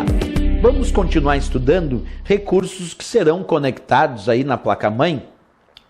Olá, vamos continuar estudando recursos que serão conectados aí na placa-mãe,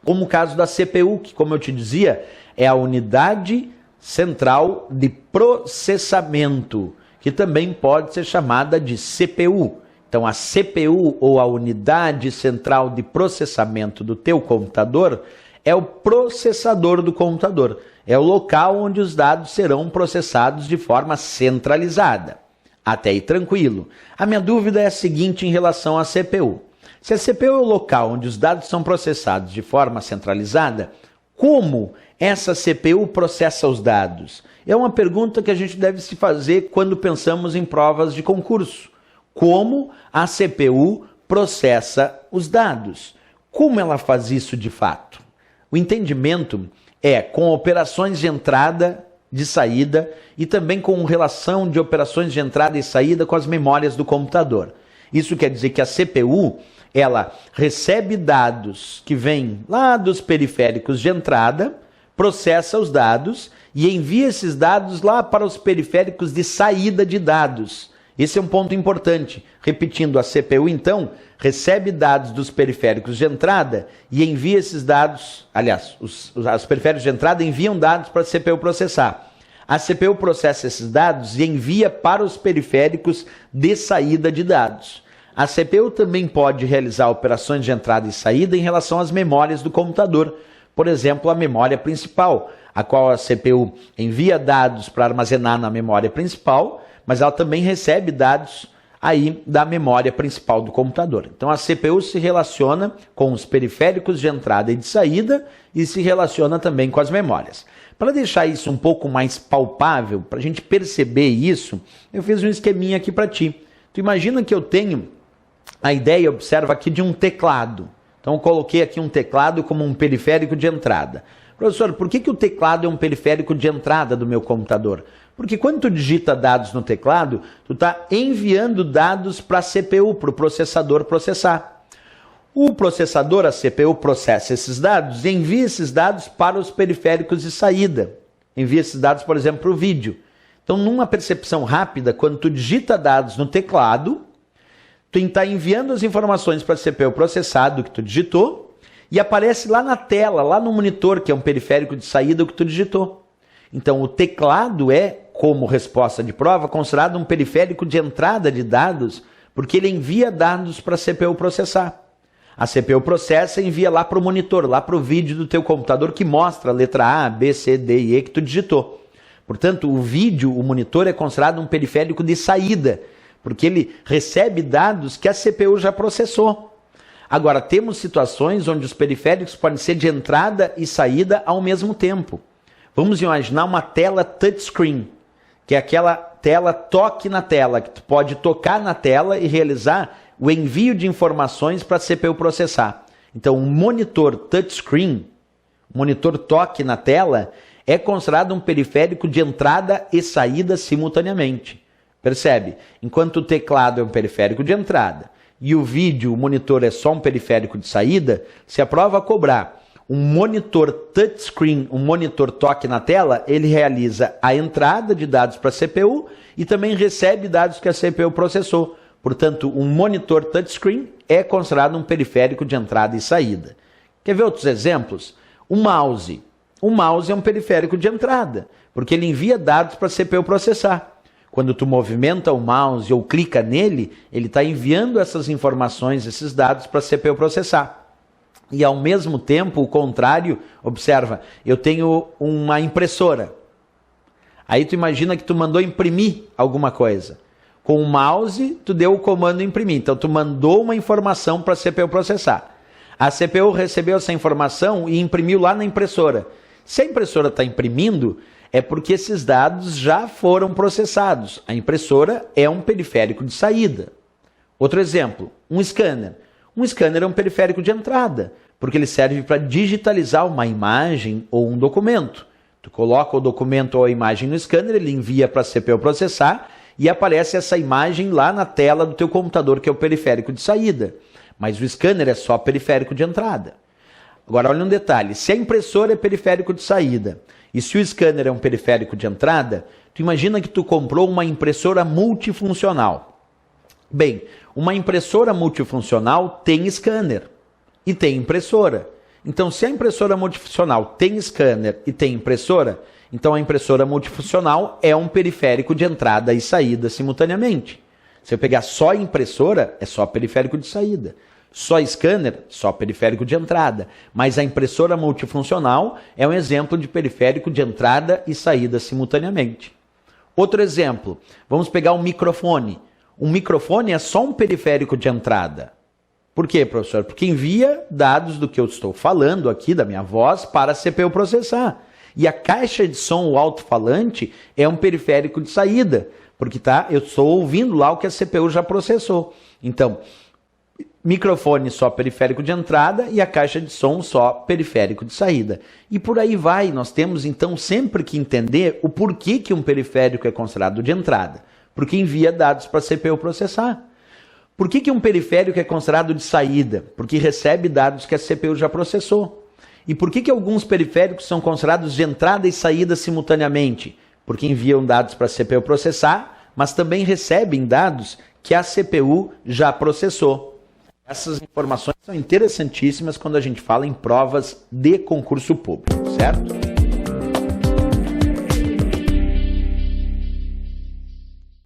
como o caso da CPU, que, como eu te dizia, é a unidade central de processamento, que também pode ser chamada de CPU. Então, a CPU, ou a unidade central de processamento do teu computador, é o processador do computador. É o local onde os dados serão processados de forma centralizada. Até aí tranquilo. A minha dúvida é a seguinte em relação à CPU. Se a CPU é o local onde os dados são processados de forma centralizada, como essa CPU processa os dados? É uma pergunta que a gente deve se fazer quando pensamos em provas de concurso. Como a CPU processa os dados? Como ela faz isso de fato? O entendimento é com operações de entrada, de saída e também com relação de operações de entrada e saída com as memórias do computador. Isso quer dizer que a CPU, ela recebe dados que vêm lá dos periféricos de entrada, processa os dados e envia esses dados lá para os periféricos de saída de dados. Esse é um ponto importante. Repetindo, a CPU, então, recebe dados dos periféricos de entrada e envia esses dados, aliás, os periféricos de entrada enviam dados para a CPU processar. A CPU processa esses dados e envia para os periféricos de saída de dados. A CPU também pode realizar operações de entrada e saída em relação às memórias do computador. Por exemplo, a memória principal, a qual a CPU envia dados para armazenar na memória principal, mas ela também recebe dados aí da memória principal do computador. Então a CPU se relaciona com os periféricos de entrada e de saída e se relaciona também com as memórias. Para deixar isso um pouco mais palpável, para a gente perceber isso, eu fiz um esqueminha aqui para ti. Tu imagina que eu tenho a ideia, observa aqui, de um teclado. Então eu coloquei aqui um teclado como um periférico de entrada. Professor, por que o teclado é um periférico de entrada do meu computador? Porque quando tu digita dados no teclado, tu está enviando dados para a CPU, para o processador processar. O processador, a CPU, processa esses dados e envia esses dados para os periféricos de saída. Envia esses dados, por exemplo, para o vídeo. Então, numa percepção rápida, quando tu digita dados no teclado, tu está enviando as informações para a CPU processar do que tu digitou e aparece lá na tela, lá no monitor, que é um periférico de saída, o que tu digitou. Então, o teclado é, como resposta de prova, considerado um periférico de entrada de dados, porque ele envia dados para a CPU processar. A CPU processa e envia lá para o monitor, lá para o vídeo do teu computador, que mostra a letra A, B, C, D e E que tu digitou. Portanto, o vídeo, o monitor, é considerado um periférico de saída, porque ele recebe dados que a CPU já processou. Agora, temos situações onde os periféricos podem ser de entrada e saída ao mesmo tempo. Vamos imaginar uma tela touchscreen, que é aquela tela toque na tela, que tu pode tocar na tela e realizar o envio de informações para a CPU processar. Então, um monitor touchscreen, monitor toque na tela, é considerado um periférico de entrada e saída simultaneamente. Percebe? Enquanto o teclado é um periférico de entrada e o vídeo, o monitor, é só um periférico de saída, se a prova cobrar um monitor touchscreen, um monitor toque na tela, ele realiza a entrada de dados para a CPU e também recebe dados que a CPU processou. Portanto, um monitor touchscreen é considerado um periférico de entrada e saída. Quer ver outros exemplos? O mouse. O mouse é um periférico de entrada, porque ele envia dados para a CPU processar. Quando tu movimenta o mouse ou clica nele, ele está enviando essas informações, esses dados para a CPU processar. E ao mesmo tempo, o contrário, observa, eu tenho uma impressora. Aí tu imagina que tu mandou imprimir alguma coisa. Com o mouse, tu deu o comando imprimir. Então, tu mandou uma informação para a CPU processar. A CPU recebeu essa informação e imprimiu lá na impressora. Se a impressora está imprimindo, é porque esses dados já foram processados. A impressora é um periférico de saída. Outro exemplo, um scanner. Um scanner é um periférico de entrada, porque ele serve para digitalizar uma imagem ou um documento. Tu coloca o documento ou a imagem no scanner, ele envia para a CPU processar e aparece essa imagem lá na tela do teu computador, que é o periférico de saída. Mas o scanner é só periférico de entrada. Agora, olha um detalhe. Se a impressora é periférico de saída e se o scanner é um periférico de entrada, tu imagina que tu comprou uma impressora multifuncional. Bem, uma impressora multifuncional tem scanner e tem impressora. Então, se a impressora multifuncional tem scanner e tem impressora, então a impressora multifuncional é um periférico de entrada e saída simultaneamente. Se eu pegar só impressora, é só periférico de saída. Só scanner, só periférico de entrada. Mas a impressora multifuncional é um exemplo de periférico de entrada e saída simultaneamente. Outro exemplo, vamos pegar um microfone. Um microfone é só um periférico de entrada. Por quê, professor? Porque envia dados do que eu estou falando aqui, da minha voz, para a CPU processar. E a caixa de som, o alto-falante, é um periférico de saída. Porque eu estou ouvindo lá o que a CPU já processou. Então, microfone só periférico de entrada e a caixa de som só periférico de saída. E por aí vai. Nós temos, então, sempre que entender o porquê que um periférico é considerado de entrada. Porque envia dados para a CPU processar. Por que um periférico é considerado de saída? Porque recebe dados que a CPU já processou. E por que alguns periféricos são considerados de entrada e saída simultaneamente? Porque enviam dados para a CPU processar, mas também recebem dados que a CPU já processou. Essas informações são interessantíssimas quando a gente fala em provas de concurso público, certo?